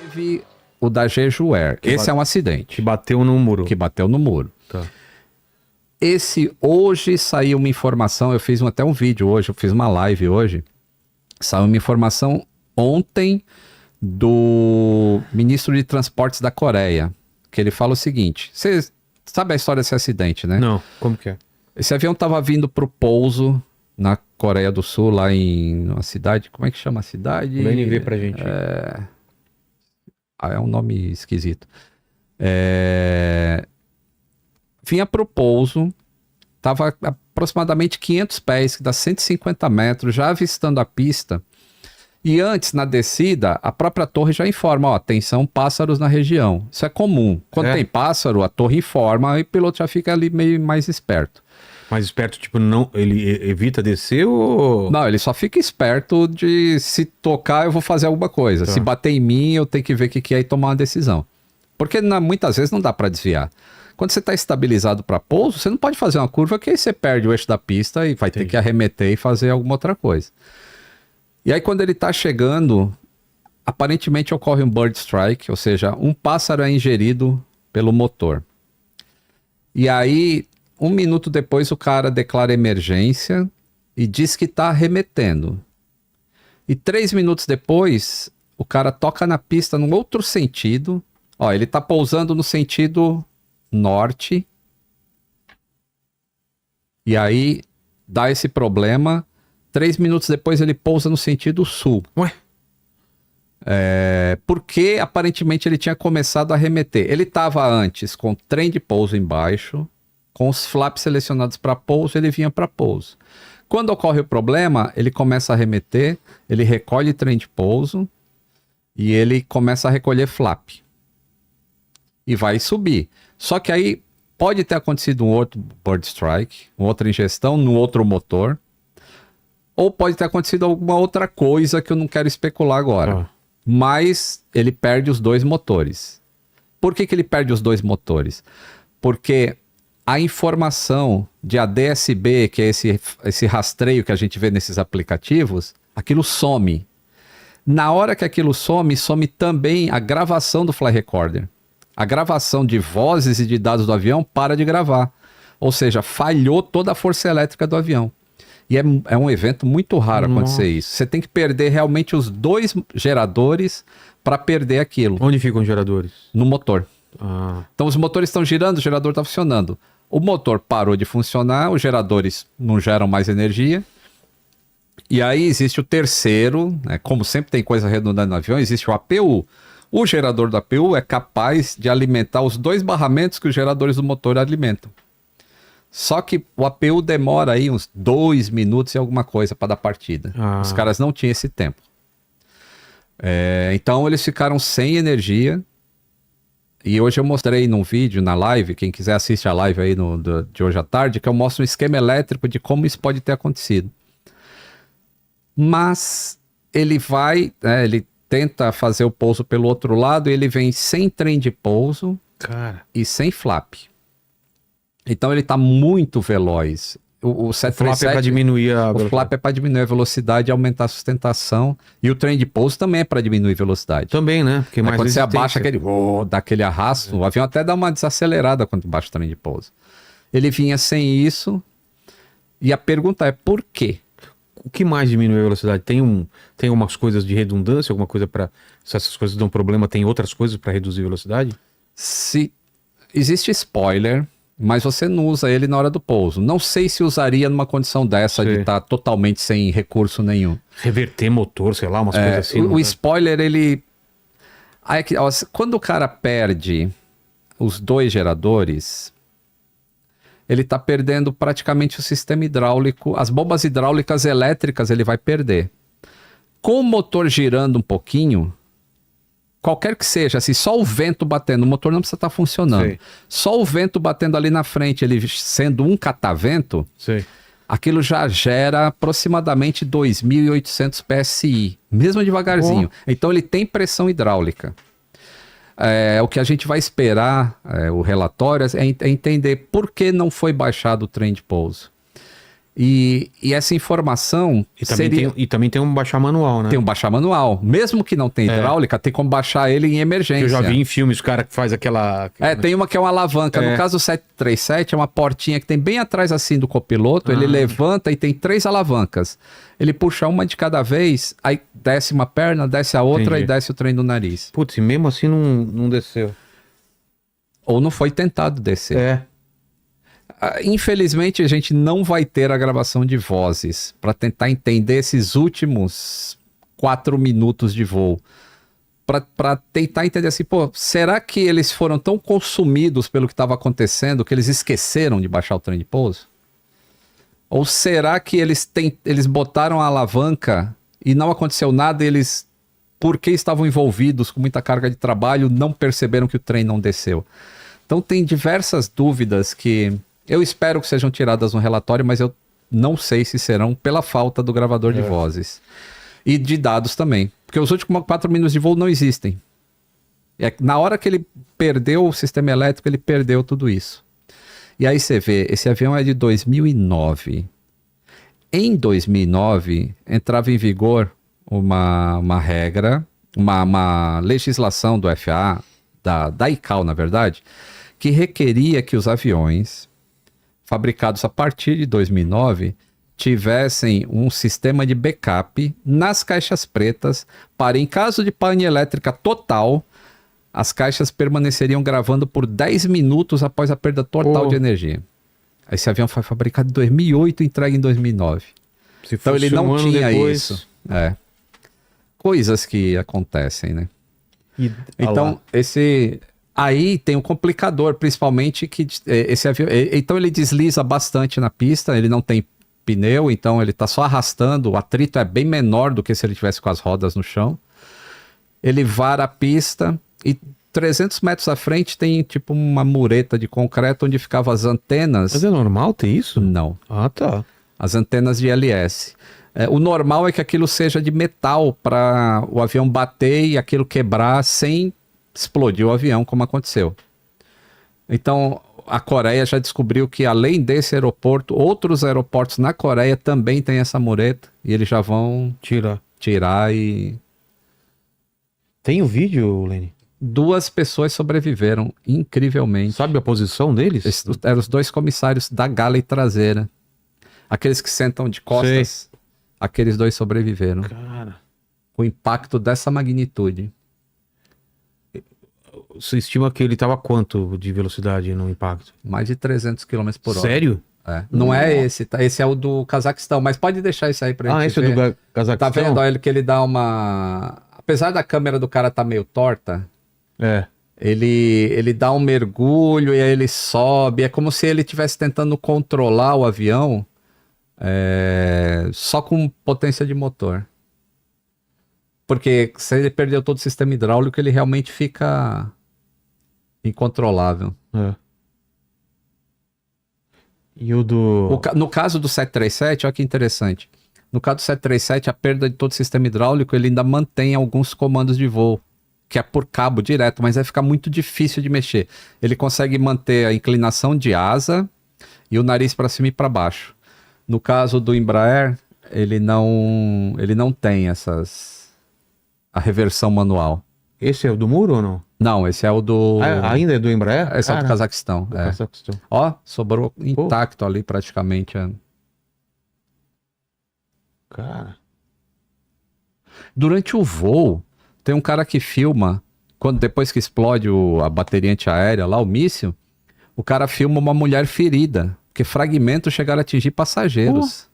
Teve o da Jejuer. Esse é um acidente. Que bateu no muro. Que bateu no muro. Tá. Esse, hoje saiu uma informação, eu fiz até um vídeo hoje, eu fiz uma live hoje, saiu uma informação ontem do ministro de Transportes da Coreia, que ele fala o seguinte, você sabe a história desse acidente, né? Não, como que é? Esse avião estava vindo para o pouso na Coreia do Sul, lá em uma cidade, como é que chama a cidade? O NV pra gente. É um nome esquisito. Vinha pro pouso, estava aproximadamente 500 pés, que dá 150 metros, já avistando a pista. E antes, na descida, a própria torre já informa, ó, atenção, pássaros na região. Isso é comum. Quando tem pássaro, a torre informa e o piloto já fica ali meio mais esperto. Mais esperto, tipo, não, ele evita descer ou... Não, ele só fica esperto de se tocar, eu vou fazer alguma coisa. Tá. Se bater em mim, eu tenho que ver o que é e tomar uma decisão. Porque muitas vezes não dá para desviar. Quando você está estabilizado para pouso, você não pode fazer uma curva que aí você perde o eixo da pista e vai ter que arremeter e fazer alguma outra coisa. E aí quando ele está chegando, aparentemente ocorre um bird strike, ou seja, um pássaro é ingerido pelo motor. E aí, 1 minuto depois, o cara declara emergência e diz que está arremetendo. E 3 minutos depois, o cara toca na pista num outro sentido. Ó, ele está pousando no sentido norte. E aí, dá esse problema. 3 minutos depois, ele pousa no sentido sul. Ué? Porque, aparentemente, ele tinha começado a arremeter. Ele estava antes com o trem de pouso embaixo, com os flaps selecionados para pouso, ele vinha para pouso. Quando ocorre o problema, ele começa a arremeter, ele recolhe trem de pouso e ele começa a recolher flap. E vai subir. Só que aí pode ter acontecido um outro bird strike, uma outra ingestão no outro motor, ou pode ter acontecido alguma outra coisa que eu não quero especular agora. Mas ele perde os 2 motores. Por que ele perde os 2 motores? Porque a informação de ADS-B, que é esse rastreio que a gente vê nesses aplicativos, aquilo some. Na hora que aquilo some, some também a gravação do Fly Recorder. A gravação de vozes e de dados do avião para de gravar. Ou seja, falhou toda a força elétrica do avião. E é um evento muito raro acontecer isso. Você tem que perder realmente os 2 geradores para perder aquilo. Onde ficam os geradores? No motor. Ah. Então os motores estão girando, o gerador está funcionando. O motor parou de funcionar, os geradores não geram mais energia. E aí existe o terceiro, né? Como sempre tem coisa redundante no avião, existe o APU. O gerador do APU é capaz de alimentar os 2 barramentos que os geradores do motor alimentam. Só que o APU demora aí uns 2 minutos e alguma coisa para dar partida. Os caras não tinham esse tempo. Então eles ficaram sem energia. E hoje eu mostrei num vídeo, na live, quem quiser assiste a live aí de hoje à tarde, que eu mostro um esquema elétrico de como isso pode ter acontecido. Mas ele vai, ele tenta fazer o pouso pelo outro lado, e ele vem sem trem de pouso e sem flap. Então ele está muito veloz. O 737, flap é para diminuir a velocidade. O flap é para diminuir a velocidade e aumentar a sustentação. E o trem de pouso também é para diminuir a velocidade. Também, né? Porque mais quando você abaixa dá aquele arrasto, o avião até dá uma desacelerada quando baixa o trem de pouso. Ele vinha sem isso. E a pergunta é por quê? O que mais diminui a velocidade? Tem umas coisas de redundância, alguma coisa para... Se essas coisas dão problema, tem outras coisas para reduzir a velocidade? Existe spoiler, mas você não usa ele na hora do pouso. Não sei se usaria numa condição dessa de estar totalmente sem recurso nenhum. Reverter motor, sei lá, umas coisas assim. O spoiler, ele... Quando o cara perde os 2 geradores, ele está perdendo praticamente o sistema hidráulico. As bombas hidráulicas elétricas ele vai perder. Com o motor girando um pouquinho... Qualquer que seja, assim, só o vento batendo, o motor não precisa estar funcionando. Sei. Só o vento batendo ali na frente, ele sendo um catavento, aquilo já gera aproximadamente 2.800 PSI, mesmo devagarzinho. Então ele tem pressão hidráulica. O que a gente vai esperar, o relatório, é entender por que não foi baixado o trem de pouso. E essa informação E também tem um baixar manual, né? tem um baixar manual. Mesmo que não tenha hidráulica, tem como baixar ele em emergência. Que eu já vi em filmes o cara que faz aquela... Tem uma que é uma alavanca. No caso do 737, é uma portinha que tem bem atrás assim do copiloto. Ele levanta e tem 3 alavancas. Ele puxa uma de cada vez, aí desce uma perna, desce a outra e desce o trem do nariz. Putz, e mesmo assim não desceu. Ou não foi tentado descer. Infelizmente, a gente não vai ter a gravação de vozes para tentar entender esses últimos 4 minutos de voo. Para tentar entender assim, será que eles foram tão consumidos pelo que estava acontecendo que eles esqueceram de baixar o trem de pouso? Ou será que eles botaram a alavanca e não aconteceu nada e eles, porque estavam envolvidos com muita carga de trabalho, não perceberam que o trem não desceu? Então tem diversas dúvidas que eu espero que sejam tiradas no relatório, mas eu não sei se serão pela falta do gravador de vozes. E de dados também. Porque os últimos 4 minutos de voo não existem. Na hora que ele perdeu o sistema elétrico, ele perdeu tudo isso. E aí você vê, esse avião é de 2009. Em 2009, entrava em vigor uma regra, uma legislação do FAA, da ICAO, na verdade, que requeria que os aviões fabricados a partir de 2009 tivessem um sistema de backup nas caixas pretas para, em caso de pane elétrica total, as caixas permaneceriam gravando por 10 minutos após a perda total de energia. Esse avião foi fabricado em 2008 e entregue em 2009. Então ele não tinha isso. Coisas que acontecem, né? Então, aí tem um complicador, principalmente que esse avião... Então ele desliza bastante na pista, ele não tem pneu, então ele está só arrastando, o atrito é bem menor do que se ele tivesse com as rodas no chão. Ele vara a pista e 300 metros à frente tem tipo uma mureta de concreto onde ficavam as antenas. Mas é normal ter isso? Não. Ah, tá. As antenas de ILS. O normal é que aquilo seja de metal para o avião bater e aquilo quebrar sem explodir o avião, como aconteceu. Então, a Coreia já descobriu que, além desse aeroporto, outros aeroportos na Coreia também têm essa mureta e eles já vão tirar e... Tem o vídeo, Lene? 2 pessoas sobreviveram, incrivelmente. Sabe a posição deles? Eram os 2 comissários da galley traseira. Aqueles que sentam de costas. Sei. Aqueles 2 sobreviveram. Cara. O impacto dessa magnitude. Você estima que ele estava quanto de velocidade no impacto? Mais de 300 km por hora. Sério? Não é esse, tá? Esse é o do Cazaquistão, mas pode deixar isso aí pra gente ver. Esse é do Cazaquistão? Tá vendo? Olha que ele dá uma... Apesar da câmera do cara tá meio torta, ele dá um mergulho e aí ele sobe. É como se ele estivesse tentando controlar o avião só com potência de motor. Porque se ele perdeu todo o sistema hidráulico, ele realmente fica incontrolável. E o do... No caso do 737, olha que interessante. No caso do 737, a perda de todo o sistema hidráulico, ele ainda mantém alguns comandos de voo, que é por cabo direto, mas vai ficar muito difícil de mexer. Ele consegue manter a inclinação de asa e o nariz para cima e para baixo. No caso do Embraer, ele não tem a reversão manual. Esse é o do muro ou não? Não, esse é o do... ainda é do Embraer? Esse é o do Cazaquistão. Cazaquistão. Ó, sobrou intacto ali praticamente. Cara. Durante o voo, tem um cara que filma, depois que explode a bateria antiaérea lá, o míssil, o cara filma uma mulher ferida, porque fragmentos chegaram a atingir passageiros.